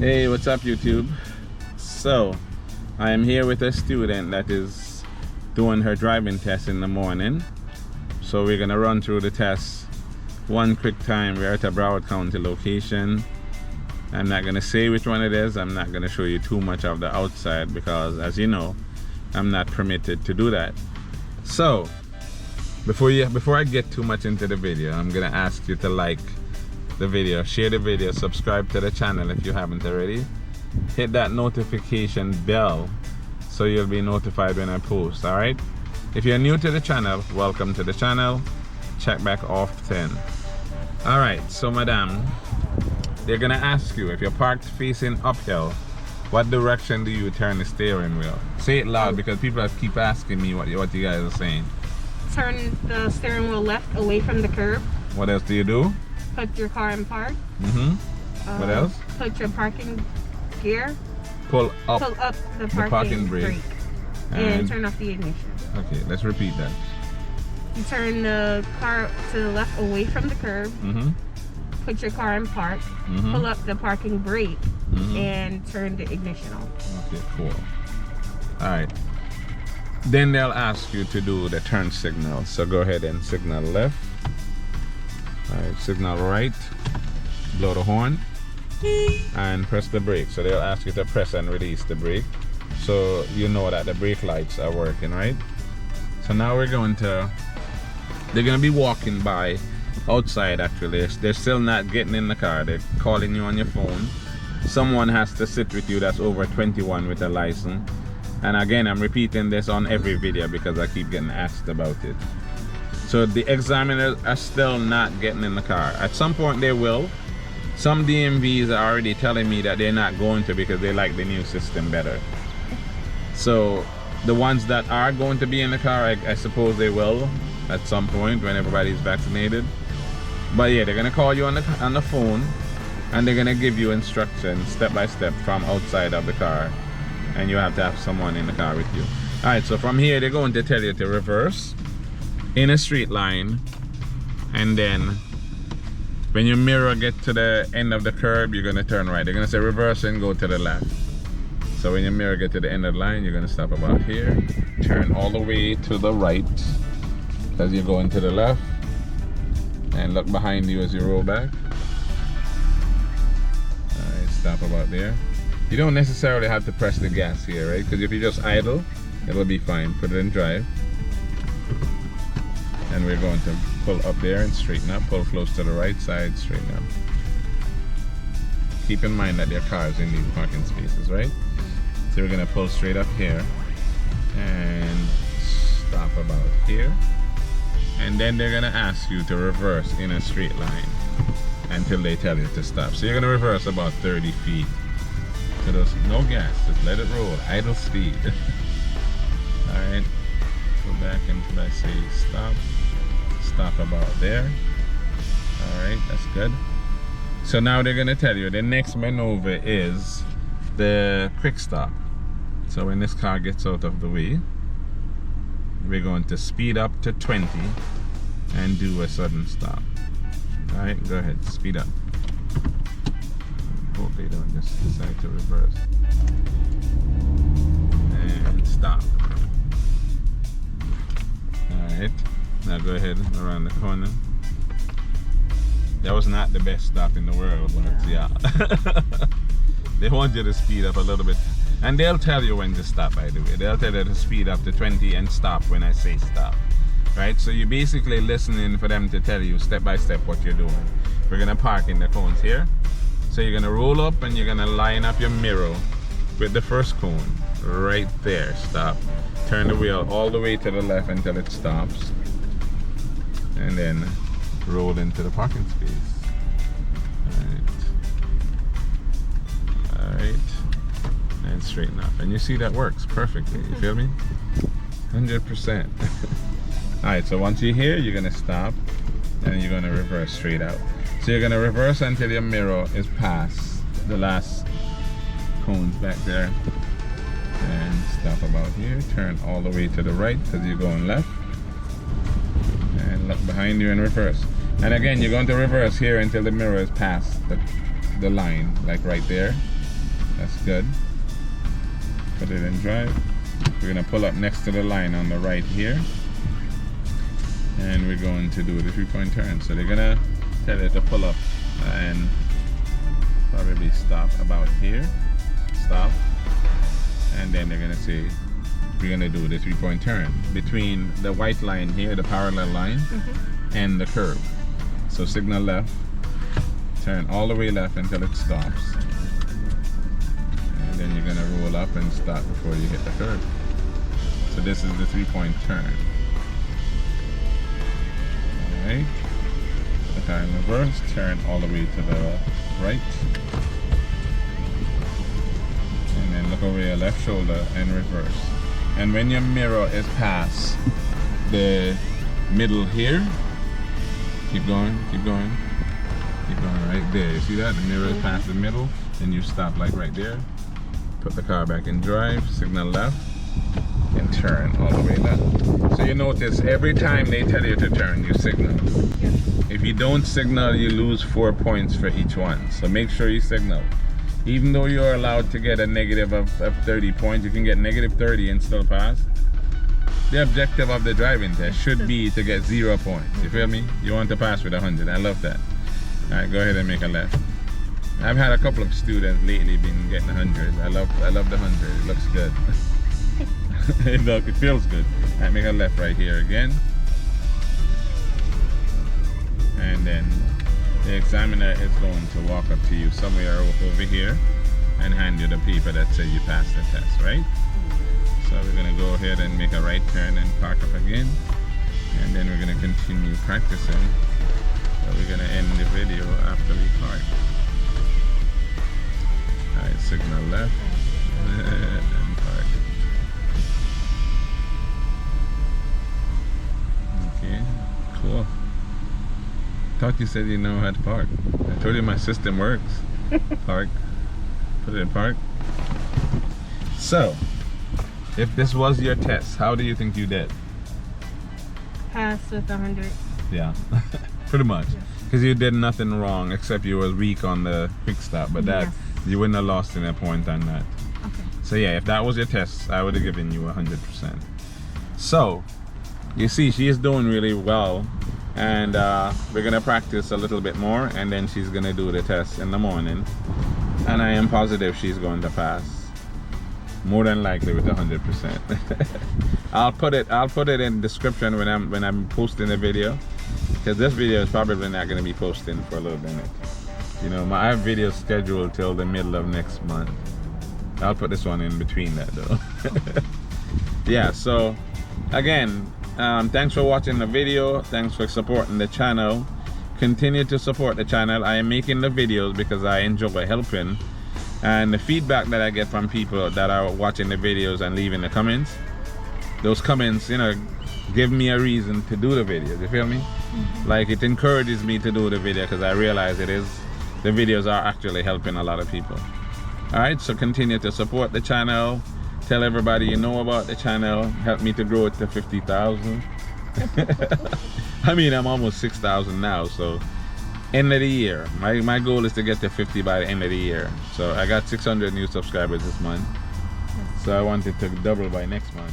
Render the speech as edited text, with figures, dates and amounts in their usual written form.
Hey, what's up YouTube? So I am here with a student that is doing her driving test in the morning. So we're gonna run through the test one quick time. We're at a Broward County location. I'm not gonna say which one it is. I'm not gonna show you too much of the outside because, as you know, I'm not permitted to do that. So before I get too much into the video, I'm gonna ask you to like the video, share the video, subscribe to the channel if you haven't already. Hit that notification bell so you'll be notified when I post. All right, if you're new to the channel, welcome to the channel. Check back often. All right, so madam, they're gonna ask you, if you're parked facing uphill, what direction do you turn the steering wheel? Say it loud because people keep asking me what you guys are saying. Turn the steering wheel left away from the curb. What else do you do? Put your car in park. What else? Put your parking gear. Pull up the parking brake. And turn off the ignition. Okay, let's repeat that. You turn the car to the left away from the curb. Put your car in park. Pull up the parking brake. And turn the ignition off. Okay, cool. Alright. Then they'll ask you to do the turn signal. So go ahead and signal left. Alright, signal right. Blow the horn. And press the brake. So they'll ask you to press and release the brake, so you know that the brake lights are working, right? So now they're going to be walking by outside. Actually, they're still not getting in the car. They're calling you on your phone. Someone has to sit with you that's over 21 with a license. And again, I'm repeating this on every video because I keep getting asked about it. So the examiners are still not getting in the car. At some point they will. Some DMVs are already telling me that they're not going to because they like the new system better. So the ones that are going to be in the car, I suppose they will at some point when everybody's vaccinated. But yeah, they're gonna call you on the phone and they're gonna give you instructions step by step from outside of the car, and you have to have someone in the car with you. All right, so from here they're going to tell you to reverse in a straight line, and then when your mirror get to the end of the curb, you're gonna turn right. They're gonna say reverse and go to the left. So when your mirror get to the end of the line, you're gonna stop about here, turn all the way to the right as you're going to the left, and look behind you as you roll back. Alright, stop about there. You don't necessarily have to press the gas here, right? Because if you just idle, it'll be fine. Put it in drive. And we're going to pull up there and straighten up. Pull close to the right side, straighten up. Keep in mind that there are cars in these parking spaces, right? So we're gonna pull straight up here and stop about here. And then they're gonna ask you to reverse in a straight line until they tell you to stop. So you're gonna reverse about 30 feet. So there's no gas, just let it roll, idle speed. All right, go back until I say stop. Stop about there. All right, that's good. So now they're gonna tell you the next maneuver is the quick stop. So when this car gets out of the way, we're going to speed up to 20 and do a sudden stop. All right, go ahead, speed up. Hope they don't just decide to reverse. And stop. All right. Now go ahead around the corner. That was not the best stop in the world, but yeah. They want you to speed up a little bit. And they'll tell you when to stop, by the way. They'll tell you to speed up to 20 and stop when I say stop. Right? So you're basically listening for them to tell you step by step what you're doing. We're gonna park in the cones here. So you're gonna roll up and you're gonna line up your mirror with the first cone. Right there, stop. Turn the wheel all the way to the left until it stops. And then roll into the parking space. Alright, and straighten up. And you see that works perfectly, you feel me? 100%. Alright, so once you're here, you're gonna stop and you're gonna reverse straight out. So you're gonna reverse until your mirror is past the last cones back there. And stop about here, turn all the way to the right because you're going left. And look behind you and reverse. And again, you're going to reverse here until the mirror is past the line, like right there. That's good. Put it in drive. We're gonna pull up next to the line on the right here. And we're going to do the 3-point turn. So they're gonna tell you to pull up and probably stop about here. Stop. And then they're gonna say we're gonna do the 3-point turn between the white line here, the parallel line, and the curb. So signal left, turn all the way left until it stops. And then you're gonna roll up and stop before you hit the curb. So this is the 3-point turn. Alright. Put the car in reverse, turn all the way to the right. And then look over your left shoulder and reverse. And when your mirror is past the middle here, keep going, keep going, keep going right there. You see that? The mirror is past the middle, and you stop like right there. Put the car back in drive, signal left, and turn all the way left. So you notice every time they tell you to turn, you signal. If you don't signal, you lose 4 points for each one. So make sure you signal. Even though you're allowed to get a negative of 30 points, you can get negative 30 and still pass. The objective of the driving test should be to get 0 points. You feel me? You want to pass with 100. I love that. All right, go ahead and make a left. I've had a couple of students lately been getting 100. I love the 100. It looks good. It feels good. All right, make a left right here again. And then the examiner is going to walk up to you somewhere over here and hand you the paper that says you passed the test, right? So we're going to go ahead and make a right turn and park up again. And then we're going to continue practicing. So we're going to end the video after we park. Alright, signal left and park. Okay, cool. Thought you said you know how to park. I told you my system works. Park. Put it in park. So, if this was your test, how do you think you did? Pass with 100. Yeah, pretty much. Because you did nothing wrong except you were weak on the quick stop, but that you wouldn't have lost any point on that. Okay. So yeah, if that was your test, I would have given you 100%. So, you see, she is doing really well. And we're gonna practice a little bit more, and then she's gonna do the test in the morning, and I am positive she's going to pass, more than likely with 100%. I'll put it in the description when I'm posting the video, because this video is probably not going to be posting for a little minute. You know, I have videos scheduled till the middle of next month. I'll put this one in between that though. Yeah, so again, thanks for watching the video. Thanks for supporting the channel. Continue to support the channel. I am making the videos because I enjoy helping, and the feedback that I get from people that are watching the videos and leaving the comments, those comments, you know, give me a reason to do the videos. You feel me? Like, it encourages me to do the video because I realize the videos are actually helping a lot of people. All right, so continue to support the channel. Tell everybody you know about the channel. Help me to grow it to 50,000. I mean, I'm almost 6,000 now, so end of the year. My goal is to get to 50 by the end of the year. So I got 600 new subscribers this month. So I wanted to double by next month.